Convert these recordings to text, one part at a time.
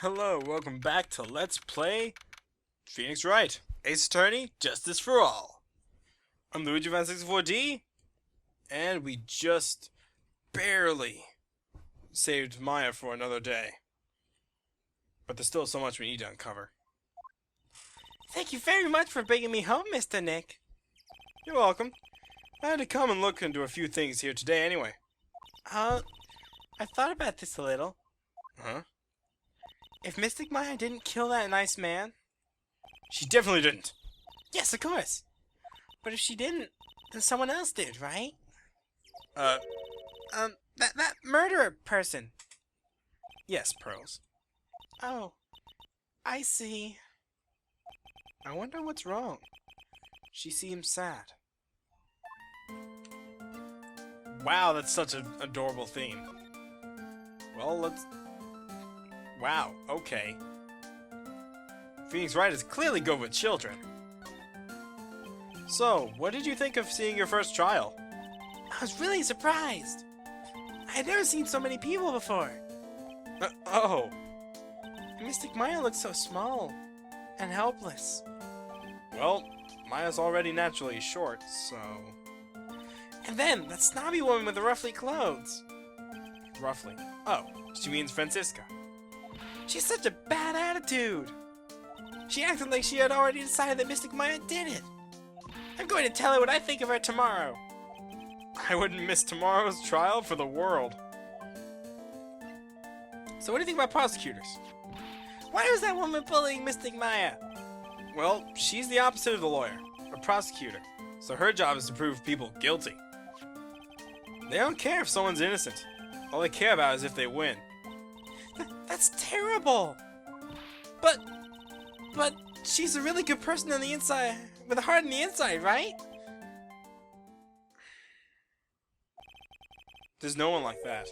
Hello, welcome back to Let's Play Phoenix Wright, Ace Attorney, Justice for All. I'm Luigi Van 64D, and we just barely saved Maya for another day. But there's still so much we need to uncover. Thank you very much for bringing me home, Mr. Nick. You're welcome. I had to come and look into a few things here today anyway. I thought about this a little. Huh? If Mystic Maya didn't kill that nice man... She definitely didn't. Yes, of course. But if she didn't, then someone else did, right? That murderer person. Yes, Pearls. Oh, I see. I wonder what's wrong. She seems sad. Wow, that's such an adorable theme. Well, let's... Wow, okay. Phoenix Wright is clearly good with children. So, what did you think of seeing your first trial? I was really surprised. I had never seen so many people before. Oh. Mystic Maya looks so small and helpless. Well, Maya's already naturally short, so... And then, that snobby woman with the ruffly clothes. Roughly. Oh, she means Francisca. She has such a bad attitude. She acted like she had already decided that Mystic Maya did it. I'm going to tell her what I think of her tomorrow. I wouldn't miss tomorrow's trial for the world. So what do you think about prosecutors? Why was that woman bullying Mystic Maya? Well, she's the opposite of the lawyer, a prosecutor. So her job is to prove people guilty. They don't care if someone's innocent. All they care about is if they win. That's terrible! But she's a really good person on the inside, with a heart on the inside, right? There's no one like that.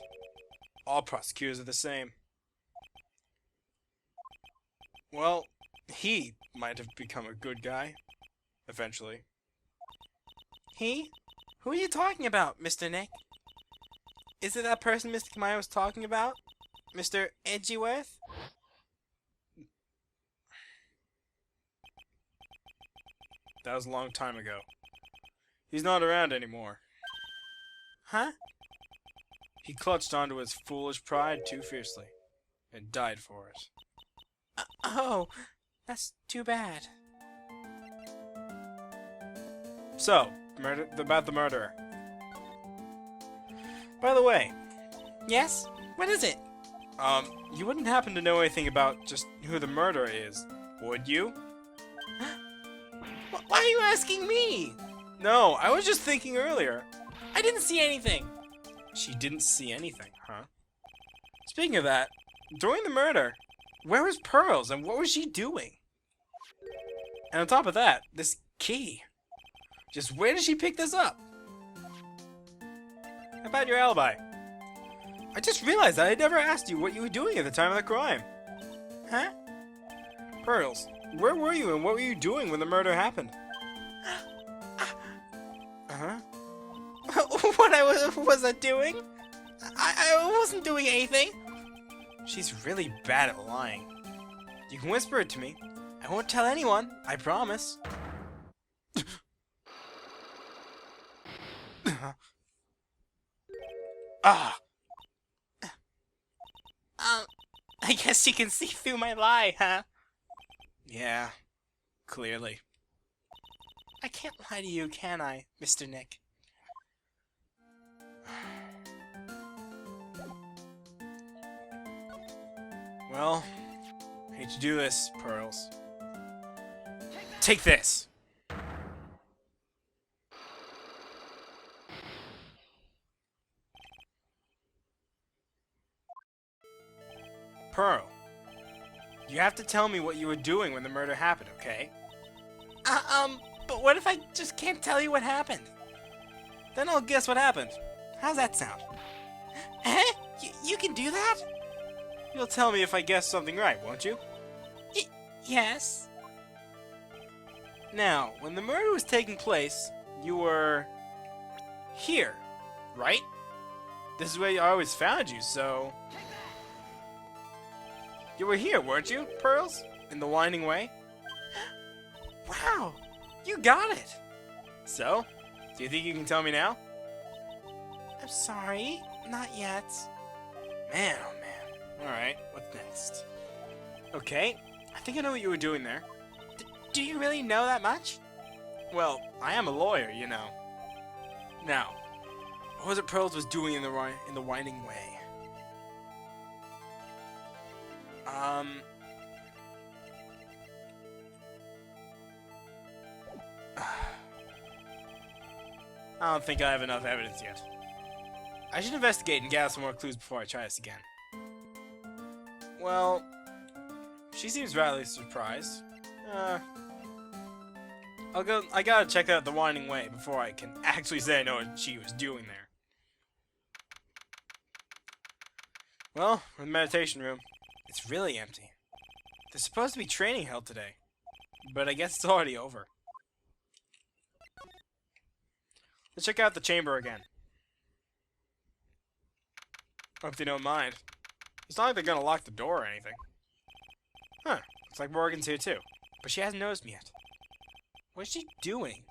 All prosecutors are the same. Well, he might have become a good guy. Eventually. He? Who are you talking about, Mr. Nick? Is it that person Mystic Maya was talking about? Mr. Edgeworth? That was a long time ago. He's not around anymore. Huh? He clutched onto his foolish pride too fiercely, and died for it. Oh, that's too bad. So, about the murderer. By the way. Yes? What is it? You wouldn't happen to know anything about just who the murderer is, would you? Why are you asking me? No, I was just thinking earlier. I didn't see anything. She didn't see anything, huh? Speaking of that, during the murder, where was Pearls and what was she doing? And on top of that, this key. Just where did she pick this up? How about your alibi? I just realized that I never asked you what you were doing at the time of the crime. Huh? Pearls, where were you and what were you doing when the murder happened? Uh-huh. What was I doing? I wasn't doing anything. She's really bad at lying. You can whisper it to me. I won't tell anyone, I promise. Ah! I guess you can see through my lie, huh? Yeah, clearly. I can't lie to you, can I, Mr. Nick? Well, hate to do this, Pearls. Take this! Pearl, you have to tell me what you were doing when the murder happened, okay? But what if I just can't tell you what happened? Then I'll guess what happened. How's that sound? Eh? You can do that? You'll tell me if I guess something right, won't you? Yes. Now, when the murder was taking place, you were... here, right? This is where I always found you, so... You were here, weren't you, Pearls? In the Winding Way? Wow! You got it! So? Do you think you can tell me now? I'm sorry, not yet. Man, oh man. Alright, what's next? Okay, I think I know what you were doing there. Do you really know that much? Well, I am a lawyer, you know. Now, what was it Pearls was doing in the Winding Way? I don't think I have enough evidence yet. I should investigate and gather some more clues before I try this again. Well, she seems rather surprised. I gotta check out the Winding Way before I can actually say I know what she was doing there. Well, we're in the meditation room. It's really empty. There's supposed to be training held today, but I guess it's already over. Let's check out the chamber again. Hope they don't mind. It's not like they're gonna lock the door or anything. Huh, looks like Morgan's here too, but she hasn't noticed me yet. What is she doing?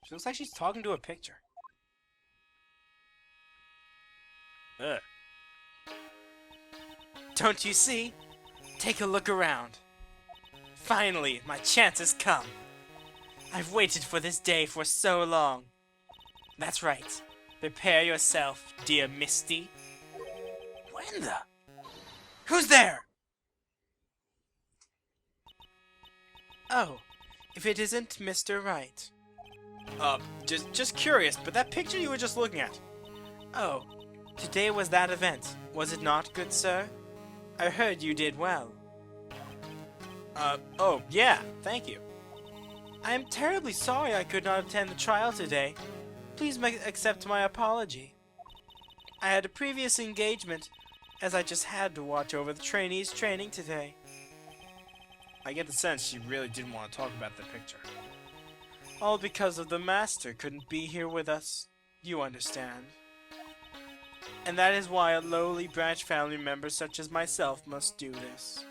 She looks like she's talking to a picture. Ugh. Don't you see? Take a look around. Finally, my chance has come. I've waited for this day for so long. That's right. Prepare yourself, dear Misty. When the? Who's there? Oh, if it isn't Mr. Wright. Just curious, but that picture you were just looking at. Oh, today was that event, was it not, good sir? I heard you did well. Oh, yeah, thank you. I am terribly sorry I could not attend the trial today. Please accept my apology. I had a previous engagement, as I just had to watch over the trainees' training today. I get the sense she really didn't want to talk about the picture. All because of the master couldn't be here with us. You understand. And that is why a lowly branch family member such as myself must do this.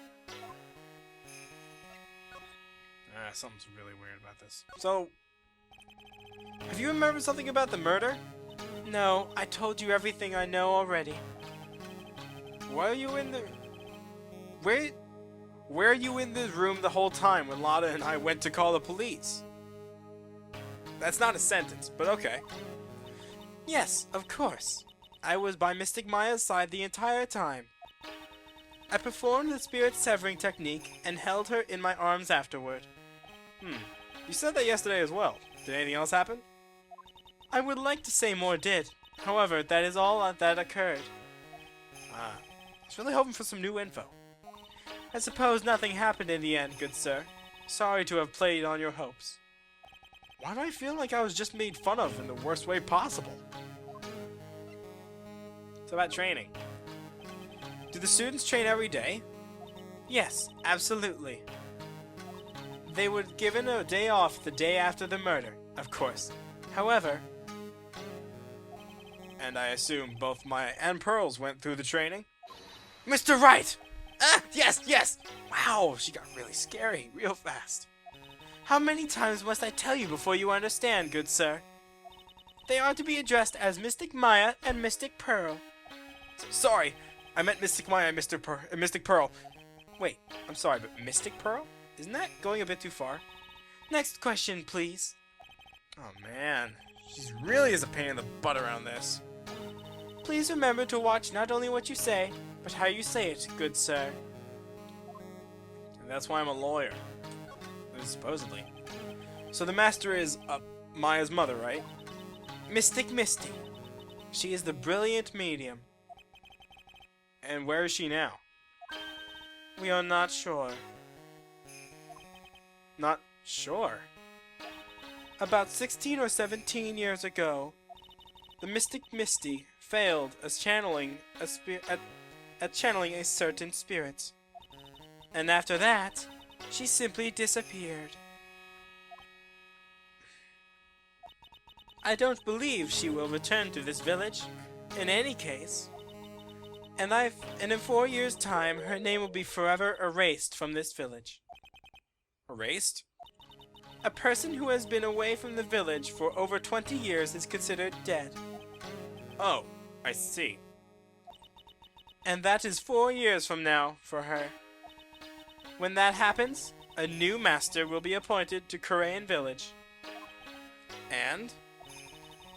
Something's really weird about this. So, have you remembered something about the murder? No, I told you everything I know already. Why are you in the... Where are you in this room the whole time when Lada and I went to call the police? That's not a sentence, but okay. Yes, of course. I was by Mystic Maya's side the entire time. I performed the spirit severing technique and held her in my arms afterward. You said that yesterday as well. Did anything else happen? I would like to say more did. However, that is all that occurred. I was really hoping for some new info. I suppose nothing happened in the end, good sir. Sorry to have played on your hopes. Why do I feel like I was just made fun of in the worst way possible? So about training. Do the students train every day? Yes, absolutely. They were given a day off the day after the murder, of course. However... And I assume both Maya and Pearls went through the training? Mr. Wright! Yes! Wow, she got really scary real fast. How many times must I tell you before you understand, good sir? They are to be addressed as Mystic Maya and Mystic Pearl. Sorry, I meant Mystic Maya and Mystic Pearl. Wait, I'm sorry, but Mystic Pearl? Isn't that going a bit too far? Next question, please. Oh man, she really is a pain in the butt around this. Please remember to watch not only what you say, but how you say it, good sir. And that's why I'm a lawyer. Supposedly. So the master is Maya's mother, right? Mystic Misty. She is the brilliant medium. And where is she now? We are not sure. Not sure? About 16 or 17 years ago, the Mystic Misty failed as channeling a certain spirit. And after that, she simply disappeared. I don't believe she will return to this village. In any case, And in 4 years' time, her name will be forever erased from this village. Erased? A person who has been away from the village for over 20 years is considered dead. Oh, I see. And that is 4 years from now for her. When that happens, a new master will be appointed to Korean Village. And?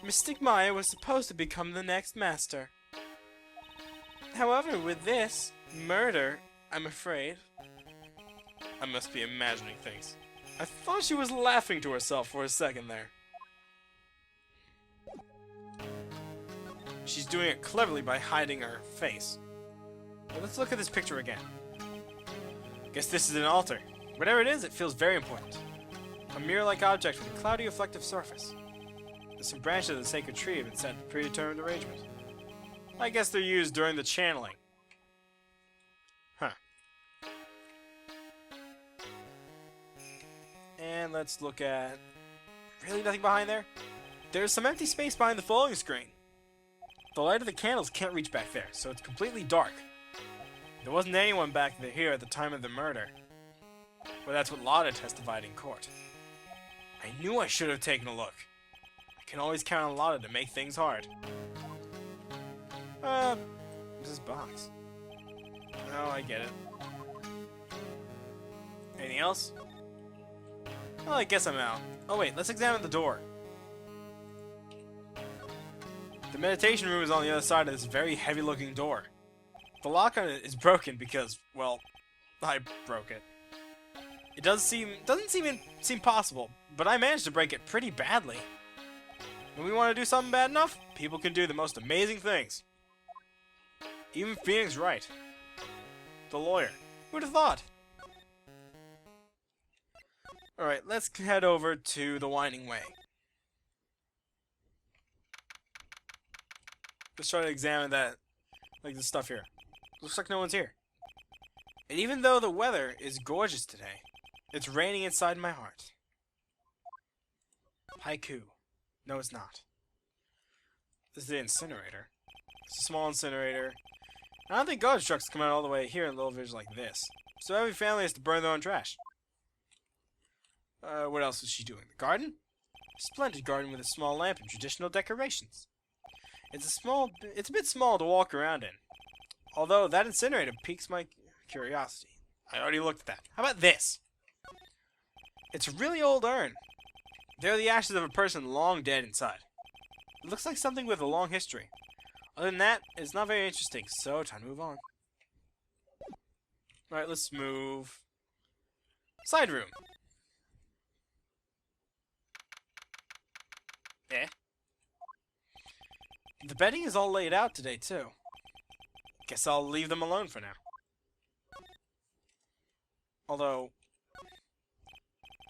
Mystic Maya was supposed to become the next master. However, with this murder, I'm afraid. I must be imagining things. I thought she was laughing to herself for a second there. She's doing it cleverly by hiding her face. But let's look at this picture again. Guess this is an altar. Whatever it is, it feels very important. A mirror-like object with a cloudy reflective surface. Some branches of the sacred tree have been set in predetermined arrangement. I guess they're used during the channeling. Huh. And let's look at... Really nothing behind there? There's some empty space behind the folding screen. The light of the candles can't reach back there, so it's completely dark. There wasn't anyone back here at the time of the murder. Well, that's what Lotta testified in court. I knew I should have taken a look. I can always count on Lotta to make things hard. What's this box? Oh, I get it. Anything else? Well, I guess I'm out. Oh wait, let's examine the door. The meditation room is on the other side of this very heavy-looking door. The lock on it is broken because, well, I broke it. It doesn't seem possible, but I managed to break it pretty badly. When we want to do something bad enough, people can do the most amazing things. Even Phoenix Wright, the lawyer. Who'd have thought? Alright, let's head over to the Winding Way. Let's try to examine that, like the stuff here. Looks like no one's here. And even though the weather is gorgeous today, it's raining inside my heart. Haiku. No, it's not. This is the incinerator. It's a small incinerator. I don't think garbage trucks come out all the way here in little villages like this. So every family has to burn their own trash. What else is she doing? The garden? A splendid garden with a small lamp and traditional decorations. It's a bit small to walk around in. Although that incinerator piques my curiosity. I already looked at that. How about this? It's a really old urn. There are the ashes of a person long dead inside. It looks like something with a long history. Other than that, it's not very interesting, so time to move on. Alright, let's move. Side room. Eh? The bedding is all laid out today, too. Guess I'll leave them alone for now. Although...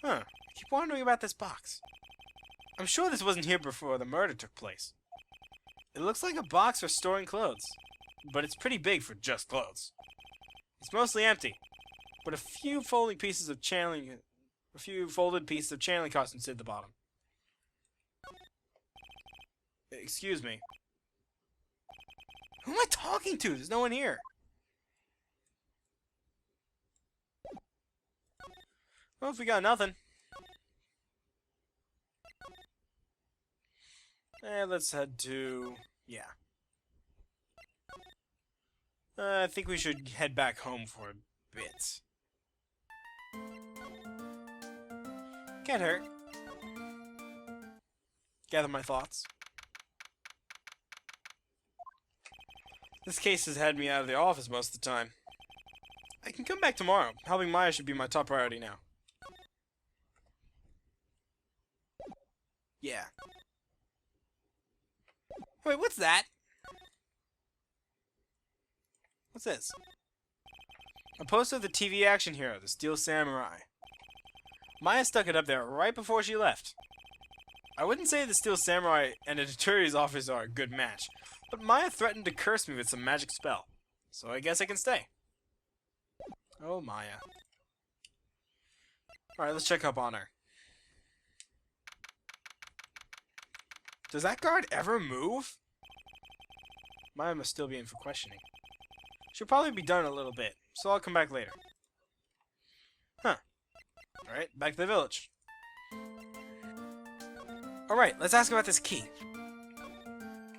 I keep wondering about this box. I'm sure this wasn't here before the murder took place. It looks like a box for storing clothes, but it's pretty big for just clothes. It's mostly empty, but a few folded pieces of channeling costumes sit at the bottom. Excuse me. Who am I talking to? There's no one here. Well, if we got nothing. Let's head to... yeah. I think we should head back home for a bit. Can't hurt. Gather my thoughts. This case has had me out of the office most of the time. I can come back tomorrow. Helping Maya should be my top priority now. Yeah. Wait, what's that? What's this? A poster of the TV action hero, the Steel Samurai. Maya stuck it up there right before she left. I wouldn't say the Steel Samurai and a attorney's office are a good match, but Maya threatened to curse me with some magic spell, so I guess I can stay. Oh, Maya. Alright, let's check up on her. Does that guard ever move? Maya must still be in for questioning. She'll probably be done in a little bit, so I'll come back later. Huh. Alright, back to the village. Alright, let's ask about this key.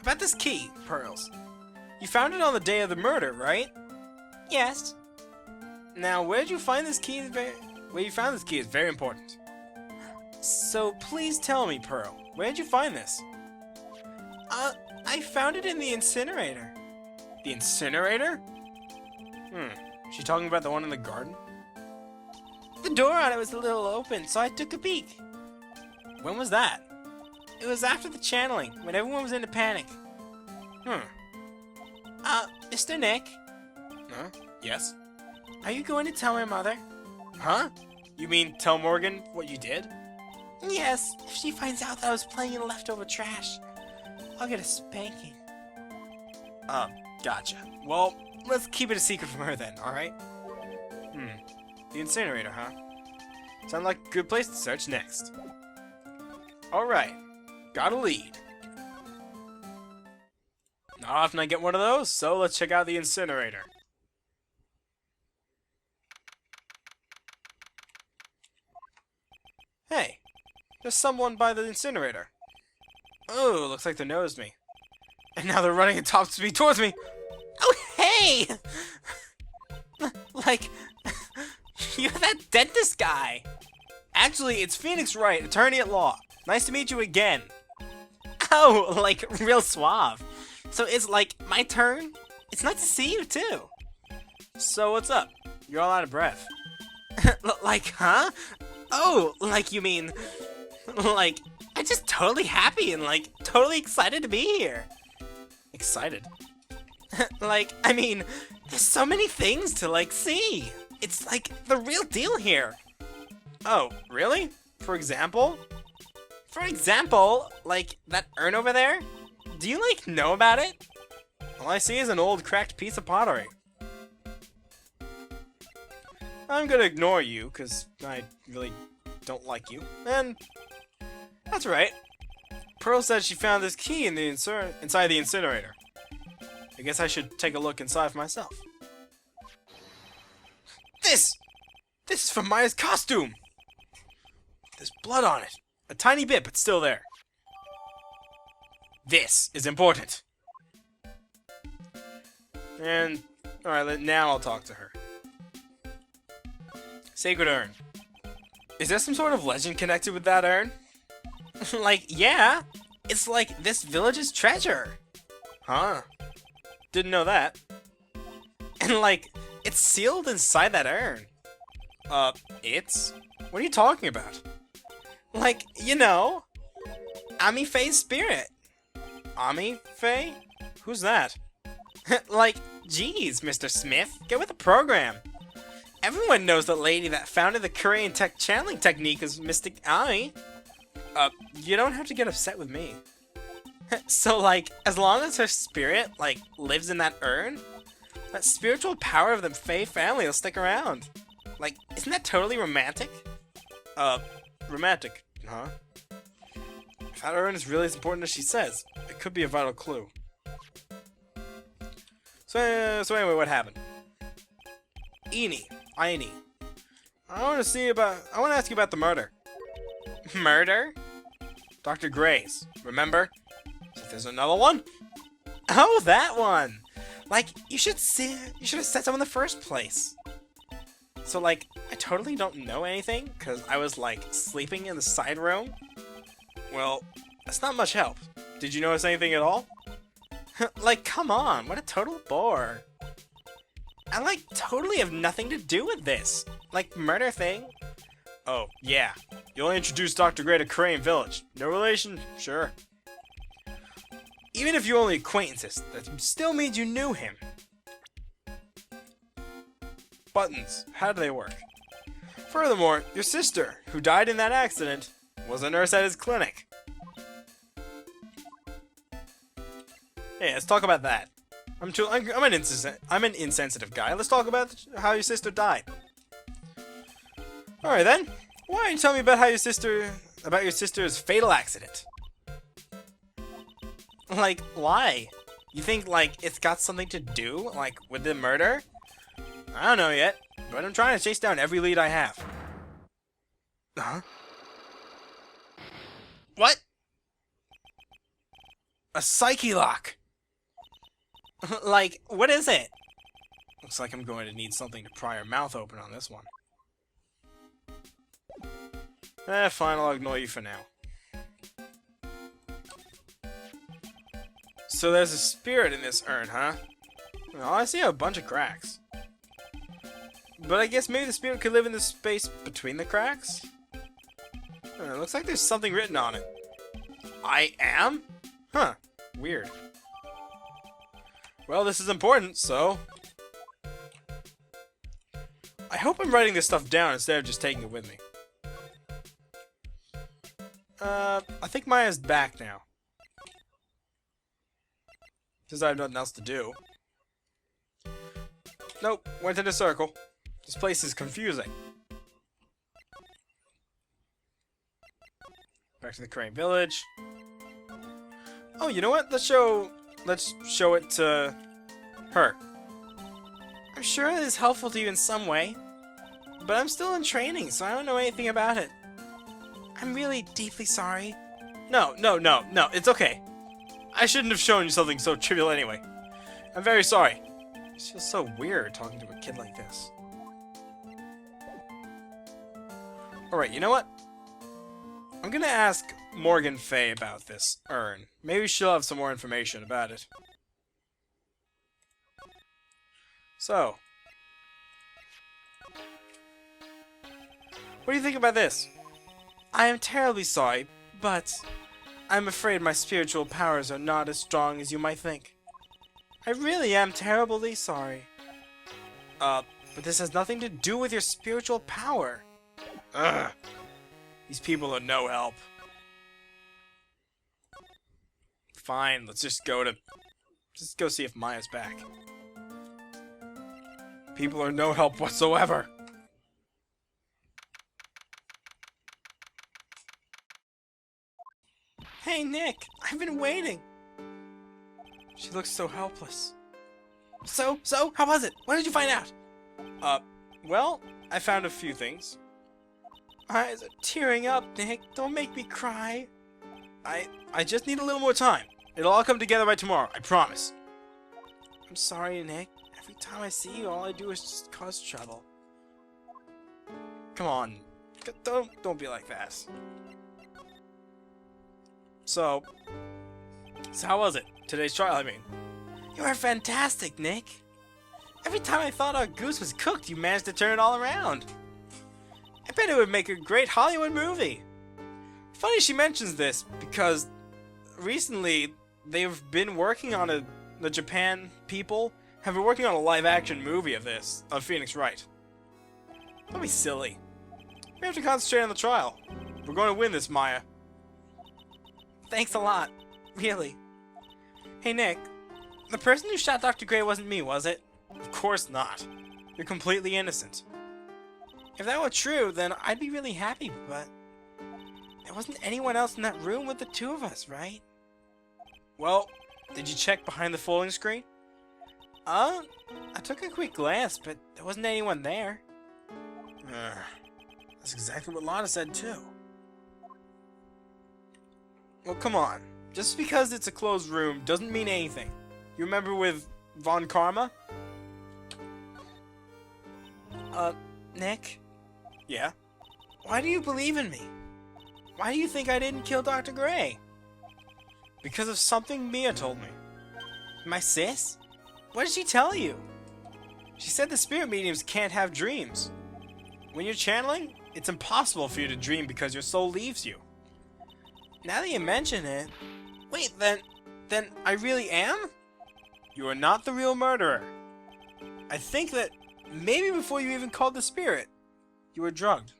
About this key, Pearls. You found it on the day of the murder, right? Yes. Now, where did you find this key? Where you found this key is very important. So please tell me, Pearl, where did you find this? I found it in the incinerator. The incinerator? She talking about the one in the garden? The door on it was a little open, so I took a peek. When was that? It was after the channeling, when everyone was in a panic. Mr. Nick? Huh? Yes? Are you going to tell my mother? Huh? You mean tell Morgan what you did? Yes, if she finds out that I was playing in leftover trash, I'll get a spanking. Gotcha. Well, let's keep it a secret from her then, alright? The incinerator, huh? Sounds like a good place to search next. Alright. Got a lead. Not often I get one of those, so let's check out the incinerator. Hey, there's someone by the incinerator. Oh, looks like they noticed me. And now they're running at top speed towards me. Oh, hey! Like, you're that dentist guy. Actually, it's Phoenix Wright, attorney at law. Nice to meet you again. Oh, like, real suave. So it's like my turn? It's nice to see you, too. So what's up? You're all out of breath. Like, huh? Oh, like you mean, like, I'm just totally happy and, like, totally excited to be here. Excited? Like, I mean, there's so many things to, like, see. It's, like, the real deal here. Oh, really? For example? For example, like, that urn over there? Do you, like, know about it? All I see is an old cracked piece of pottery. I'm gonna ignore you, because I really don't like you. And that's right. Pearl said she found this key in the inside the incinerator. I guess I should take a look inside for myself. This is from Maya's costume! There's blood on it. A tiny bit, but still there. This is important. And, alright, now I'll talk to her. Sacred urn. Is there some sort of legend connected with that urn? Like, yeah. It's like this village's treasure. Huh. Didn't know that. And, like, it's sealed inside that urn. It's? What are you talking about? Like, you know, Ami Faye's spirit. Ami Faye? Who's that? Like, geez, Mr. Smith, get with the program. Everyone knows the lady that founded the Korean tech channeling technique is Mystic Ami. You don't have to get upset with me. So, like, as long as her spirit, like, lives in that urn, that spiritual power of the Faye family will stick around. Like, isn't that totally romantic? Romantic, huh? If that urn is really as important as she says, it could be a vital clue. So anyway, what happened? Ini. I want to ask you about the murder. Murder? Dr. Gray's, remember? If there's another one? Oh, that one! Like, you should have said so in the first place. So, like, I totally don't know anything, because I was, like, sleeping in the side room? Well, that's not much help. Did you notice anything at all? Like, come on, what a total bore. I, like, totally have nothing to do with this. Like, murder thing. Oh, yeah. You only introduced Dr. Gray to Korean Village. No relation? Sure. Even if you're only acquaintances, that still means you knew him. Buttons. How do they work? Furthermore, your sister, who died in that accident, was a nurse at his clinic. Hey, let's talk about that. I'm an insensitive guy. Let's talk about how your sister died. Alright then. Why don't you tell me about your sister's fatal accident? Like, why? You think, like, it's got something to do, like, with the murder? I don't know yet, but I'm trying to chase down every lead I have. Huh? What? A psyche lock! Like, what is it? Looks like I'm going to need something to pry her mouth open on this one. Fine, I'll ignore you for now. So there's a spirit in this urn, huh? Well, I see a bunch of cracks. But I guess maybe the spirit could live in the space between the cracks? It looks like there's something written on it. I am? Huh. Weird. Well, this is important, so... I hope I'm writing this stuff down instead of just taking it with me. I think Maya's back now. Since I have nothing else to do. Nope, went in a circle. This place is confusing. Back to the Crane Village. Oh, you know what? Let's show it to her. I'm sure it is helpful to you in some way, but I'm still in training, so I don't know anything about it. I'm really deeply sorry. No, it's okay. I shouldn't have shown you something so trivial anyway. I'm very sorry. It feels so weird talking to a kid like this. Alright, you know what? I'm gonna ask Morgan Fay about this urn. Maybe she'll have some more information about it. So, what do you think about this? I am terribly sorry, but I'm afraid my spiritual powers are not as strong as you might think. I really am terribly sorry. But this has nothing to do with your spiritual power. Ugh. These people are no help. Fine, let's just go see if Maya's back. People are no help whatsoever. Hey, Nick, I've been waiting. She looks so helpless. So, how was it? What did you find out? Well, I found a few things. Eyes are tearing up, Nick. Don't make me cry. I just need a little more time. It'll all come together by tomorrow, I promise. I'm sorry, Nick. Every time I see you, all I do is just cause trouble. Come on. Don't be like that. So how was it? Today's trial, I mean. You are fantastic, Nick. Every time I thought our goose was cooked, you managed to turn it all around. I bet it would make a great Hollywood movie. Funny she mentions this, because recently they've been working on the Japan people have been working on a live-action movie of Phoenix Wright. Don't be silly. We have to concentrate on the trial. We're going to win this, Maya. Thanks a lot. Really. Hey, Nick. The person who shot Dr. Gray wasn't me, was it? Of course not. You're completely innocent. If that were true, then I'd be really happy, but there wasn't anyone else in that room with the two of us, right? Well, did you check behind the folding screen? I took a quick glance, but there wasn't anyone there. That's exactly what Lana said, too. Well, come on. Just because it's a closed room doesn't mean anything. You remember with Von Karma? Nick? Yeah? Why do you believe in me? Why do you think I didn't kill Dr. Gray? Because of something Mia told me. My sis? What did she tell you? She said the spirit mediums can't have dreams. When you're channeling, it's impossible for you to dream because your soul leaves you. Now that you mention it... Wait, then I really am? You are not the real murderer. I think that maybe before you even called the spirit, you were drugged.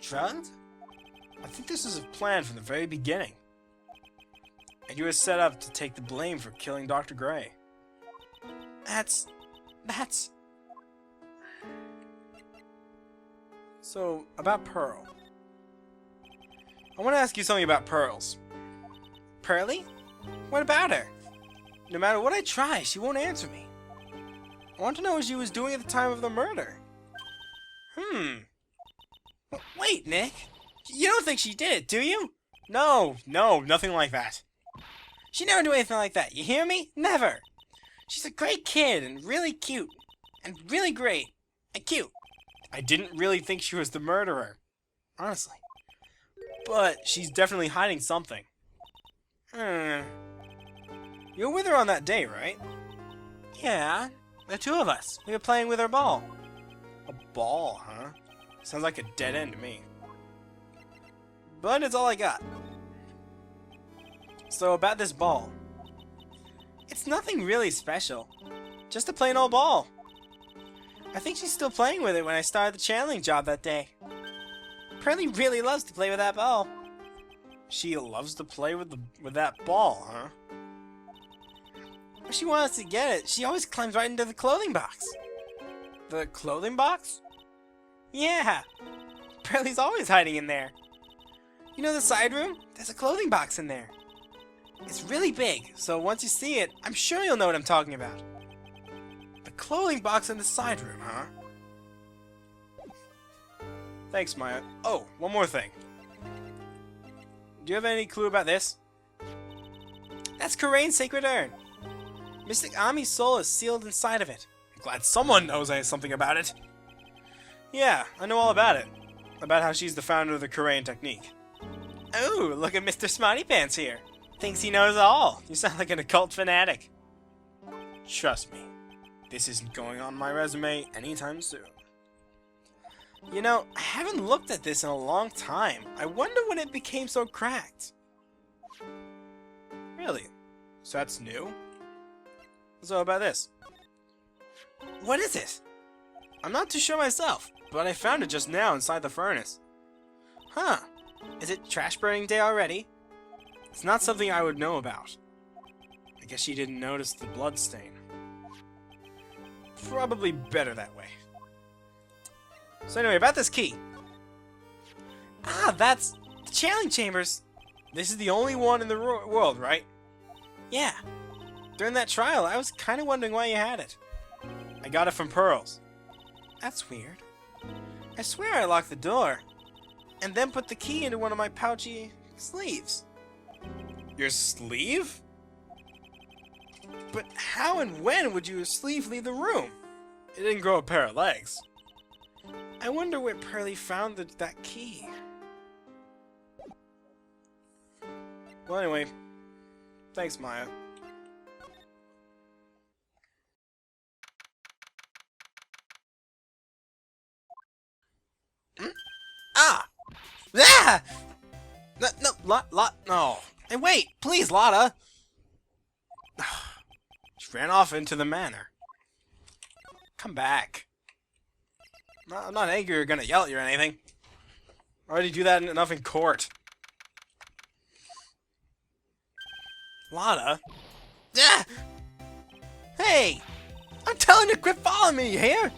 Drugged? I think this was a plan from the very beginning. And you were set up to take the blame for killing Dr. Gray. That's... So, about Pearl. I want to ask you something about Pearls. Pearly? What about her? no matter what I try, she won't answer me. I want to know what she was doing at the time of the murder. Wait, Nick. You don't think she did it, do you? No, nothing like that. She never do anything like that, you hear me? Never. She's a great kid and really cute. And really great. And cute. I didn't really think she was the murderer. Honestly. But she's definitely hiding something. You were with her on that day, right? Yeah, the two of us. We were playing with her ball. A ball, huh? Sounds like a dead end to me. But it's all I got. So about this ball. It's nothing really special. Just a plain old ball. I think she's still playing with it when I started the channeling job that day. Pearlie really loves to play with that ball. She loves to play with that ball, huh? When she wants to get it, she always climbs right into the clothing box. The clothing box? Yeah. Pearlie's always hiding in there. You know the side room? There's a clothing box in there. It's really big, so once you see it, I'm sure you'll know what I'm talking about. The clothing box in the side room, huh? Thanks, Maya. Oh, one more thing. Do you have any clue about this? That's Karain's sacred urn. Mystic Ami's soul is sealed inside of it. I'm glad someone knows something about it. Yeah, I know all about it. About how she's the founder of the Karain technique. Oh, look at Mr. Smarty Pants here. Thinks he knows all. You sound like an occult fanatic. Trust me, this isn't going on my resume anytime soon. You know, I haven't looked at this in a long time. I wonder when it became so cracked. Really? So that's new? So about this. What is it? I'm not too sure myself, but I found it just now inside the furnace. Huh. Is it trash burning day already? It's not something I would know about. I guess she didn't notice the blood stain. Probably better that way. So anyway, about this key. Ah, that's the channeling chambers. This is the only one in the world, right? Yeah. During that trial, I was kind of wondering why you had it. I got it from Pearls. That's weird. I swear I locked the door, and then put the key into one of my pouchy sleeves. Your sleeve? But how and when would your sleeve leave the room? It didn't grow a pair of legs. I wonder where Pearlie found that key. Well, anyway, thanks, Maya. Ah! Ah! No, no. Hey, wait, please, Lotta. She ran off into the manor. Come back. I'm not angry or gonna yell at you or anything. I already do that enough in court. Lotta? Ah! Hey! I'm telling you to quit following me, you hear?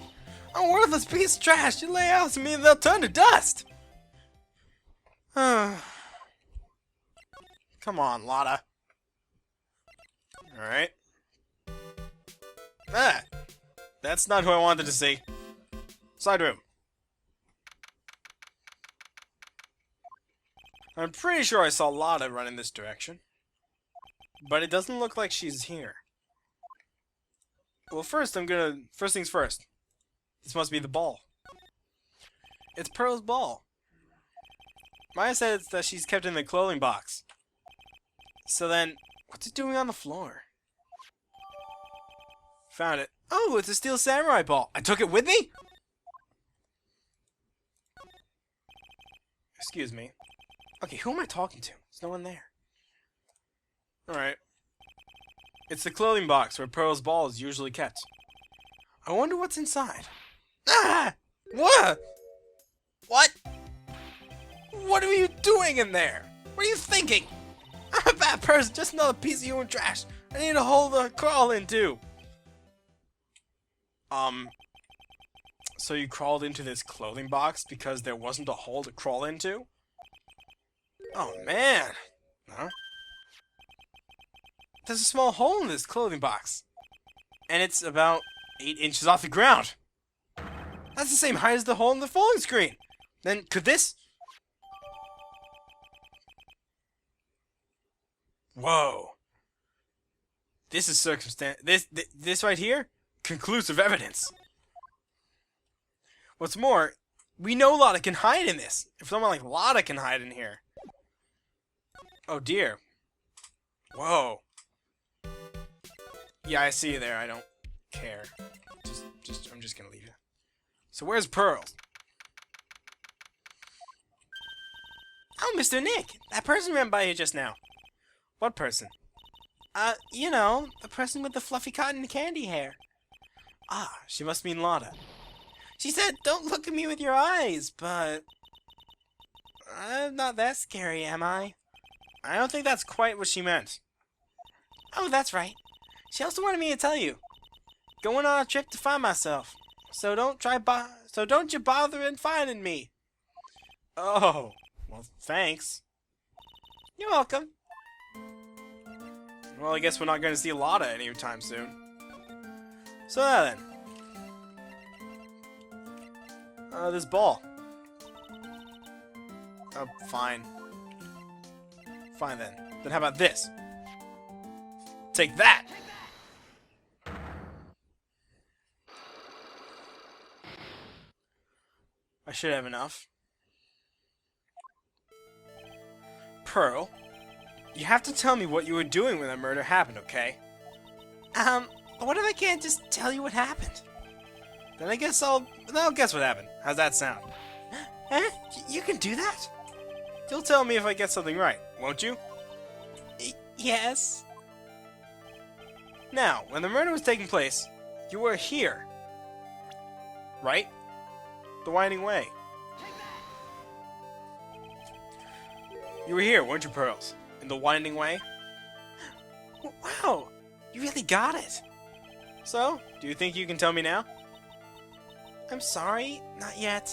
I'm a worthless piece of trash. You lay out to me and they'll turn to dust. Come on, Lotta. Alright. Ah! That's not who I wanted to see. Side room. I'm pretty sure I saw Lotta run in this direction. But it doesn't look like she's here. Well, first things first. This must be the ball. It's Pearl's ball. Maya said it's that she's kept in the clothing box. So then, what's it doing on the floor? Found it. Oh, it's a steel samurai ball. I took it with me? Excuse me. Okay, who am I talking to? There's no one there. Alright. It's the clothing box where Pearl's ball is usually kept. I wonder what's inside. Ah! What? What? What are you doing in there? What are you thinking? I'm a bad person, just another piece of human trash. I need a hole to crawl into. So you crawled into this clothing box because there wasn't a hole to crawl into? Oh, man. Huh? there's a small hole in this clothing box. And it's about 8 inches off the ground. That's the same height as the hole in the folding screen. Then could this... Whoa. This is this right here? Conclusive evidence. What's more, we know Lotta can hide in this. If someone like Lotta can hide in here. Oh dear. Whoa. Yeah, I see you there. I don't care. I'm just gonna leave you. So where's Pearl? Oh, Mr. Nick. That person ran by you just now. What person? You know, the person with the fluffy cotton candy hair. Ah, she must mean Lotta. She said, don't look at me with your eyes, but... I'm not that scary, am I? I don't think that's quite what she meant. Oh, that's right. She also wanted me to tell you. Going on a trip to find myself. So don't you bother in finding me. Oh, well, thanks. You're welcome. Well, I guess we're not going to see Lotta anytime soon. So then. This ball. Oh, fine. Fine then. Then how about this? Take that! I should have enough. Pearl, you have to tell me what you were doing when the murder happened, okay? What if I can't just tell you what happened? Then I guess I'll guess what happened. How's that sound? Huh? You can do that? You'll tell me if I get something right, won't you? Yes. Now, when the murder was taking place, you were here. Right? The Winding Way. You were here, weren't you, Pearls? In the Winding Way? Wow! You really got it! So, do you think you can tell me now? I'm sorry, not yet.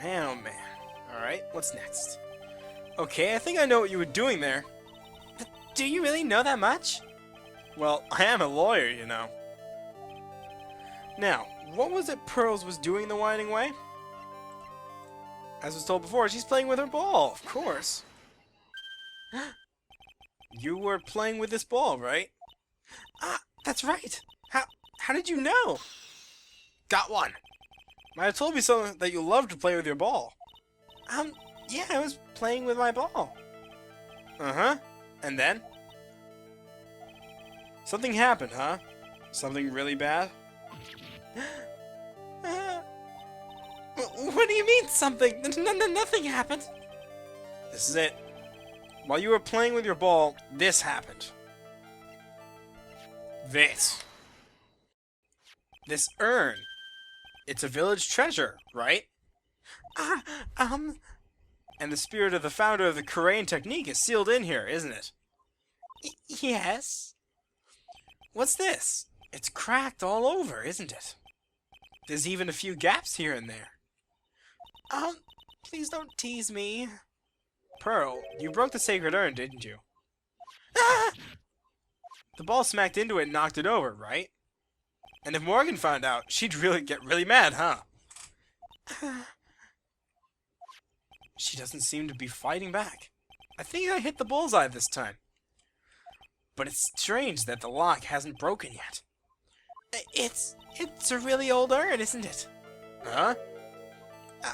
Man, oh man. Alright, what's next? Okay, I think I know what you were doing there. But do you really know that much? Well, I am a lawyer, you know. Now, what was it Pearls was doing in the Winding Way? As was told before, she's playing with her ball, of course. You were playing with this ball, right? Ah, that's right. How did you know? Got one. Might have told me something that you love to play with your ball. Yeah, I was playing with my ball. Uh-huh. And then? Something happened, huh? Something really bad? What do you mean, something? Nothing happened. This is it. While you were playing with your ball, this happened. This urn. It's a village treasure, right? And the spirit of the founder of the Korean technique is sealed in here, isn't it? Yes. What's this? It's cracked all over, isn't it? There's even a few gaps here and there. Please don't tease me. Pearl, you broke the sacred urn, didn't you? Ah! The ball smacked into it and knocked it over, right? And if Morgan found out, she'd get really mad, huh? She doesn't seem to be fighting back. I think I hit the bullseye this time. But it's strange that the lock hasn't broken yet. It's a really old urn, isn't it? Huh?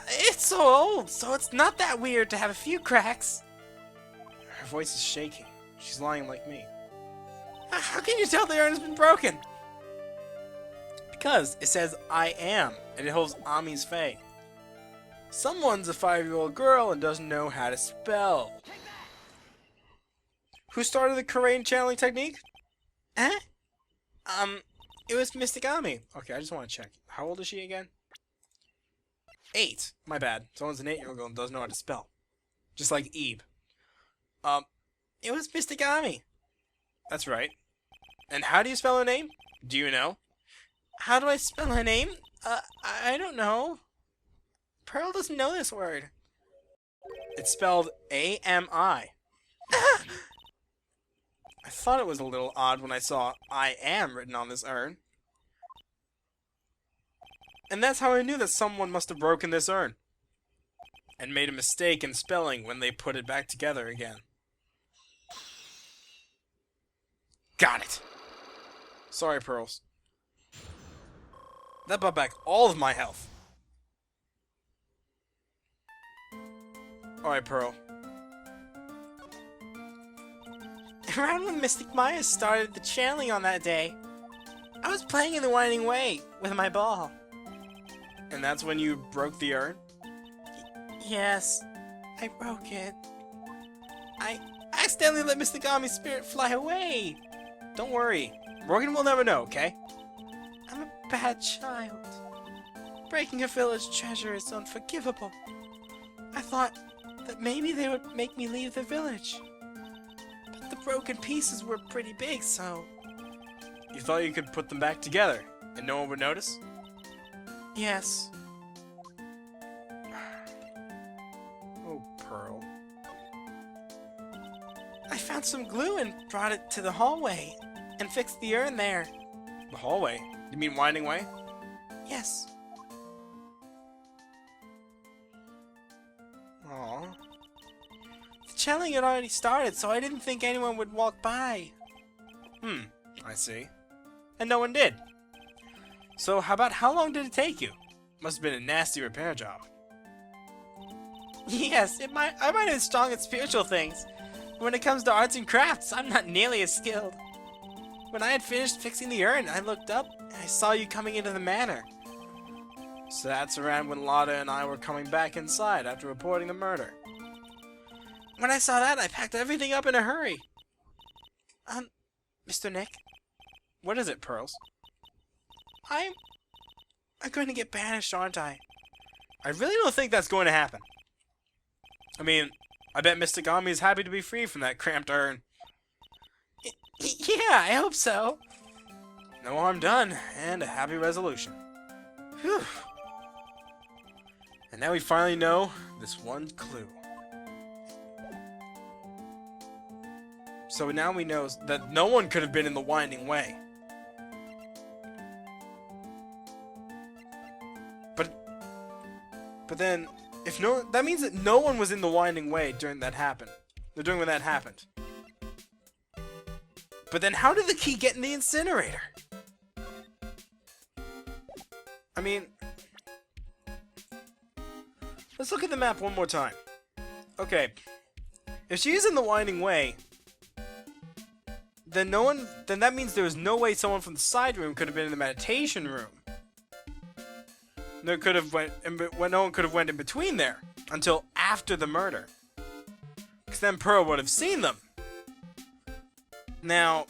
It's so old, so it's not that weird to have a few cracks. Her voice is shaking. She's lying like me. How can you tell the urn has been broken? Because it says I am, and it holds Ami's Fae. Someone's a 5-year-old girl and doesn't know how to spell. Who started the Korean channeling technique? Huh? It was Mystic Ami. Okay, I just want to check. How old is she again? 8. My bad. Someone's an 8-year-old girl and doesn't know how to spell. Just like Ebe. It was Mystic Ami. That's right. And how do you spell her name? Do you know? How do I spell her name? I don't know. Pearl doesn't know this word. It's spelled A-M-I. I thought it was a little odd when I saw I am written on this urn. And that's how I knew that someone must have broken this urn and made a mistake in spelling when they put it back together again. Got it. Sorry, Pearls. That brought back all of my health. Alright, Pearl. Around when Mystic Maya started the channeling on that day, I was playing in the Winding Way with my ball. And that's when you broke the urn? Yes, I broke it. I accidentally let Mystic Ami's spirit fly away. Don't worry. Morgan will never know, okay? I'm a bad child. Breaking a village treasure is unforgivable. I thought that maybe they would make me leave the village. But the broken pieces were pretty big, so... You thought you could put them back together, and no one would notice? Yes. Oh, Pearl. I found some glue and brought it to the hallway, and fixed the urn there. The hallway? You mean Winding Way? Yes. Aww. The channeling had already started, so I didn't think anyone would walk by. I see. And no one did. So how about how long did it take you? Must have been a nasty repair job. Yes, I might have been strong at spiritual things. But when it comes to arts and crafts, I'm not nearly as skilled. When I had finished fixing the urn, I looked up and I saw you coming into the manor. So that's around when Lotta and I were coming back inside after reporting the murder. When I saw that, I packed everything up in a hurry. Mr. Nick? What is it, Pearls? I'm going to get banished, aren't I? I really don't think that's going to happen. I mean, I bet Mystic Ami is happy to be free from that cramped urn. Yeah, I hope so. No harm done, and a happy resolution. Whew. And now we finally know this one clue. So now we know that no one could have been in the Winding Way. But then, if no, that means that no one was in the Winding Way during when that happened. But then how did the key get in the incinerator? I mean, let's look at the map one more time. Okay, if she's in the Winding Way, then that means there was no way someone from the side room could have been in the meditation room. No one could have went in between there until after the murder, because then Pearl would have seen them. Now,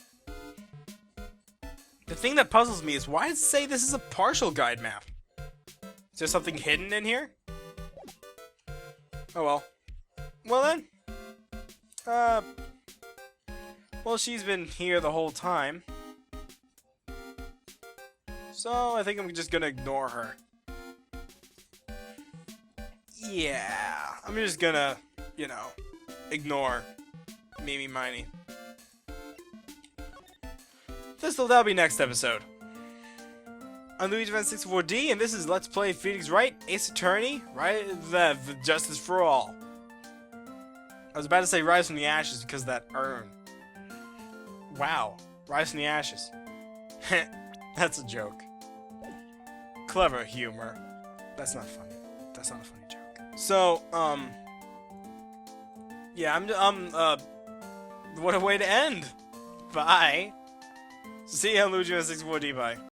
the thing that puzzles me is why does it say this is a partial guide map? Is there something hidden in here? Oh well. Well then. Well, she's been here the whole time. So I think I'm just gonna ignore her. Yeah, I'm just gonna, ignore Mimi Miney. That'll be next episode. I'm Luigi64D, and this is Let's Play Phoenix Wright, Ace Attorney, right? The Justice for All. I was about to say Rise from the Ashes because of that urn. Wow, Rise from the Ashes. That's a joke. Clever humor. That's not funny. That's not a funny joke. So, yeah, what a way to end. Bye. See you on Luigi64D, bye.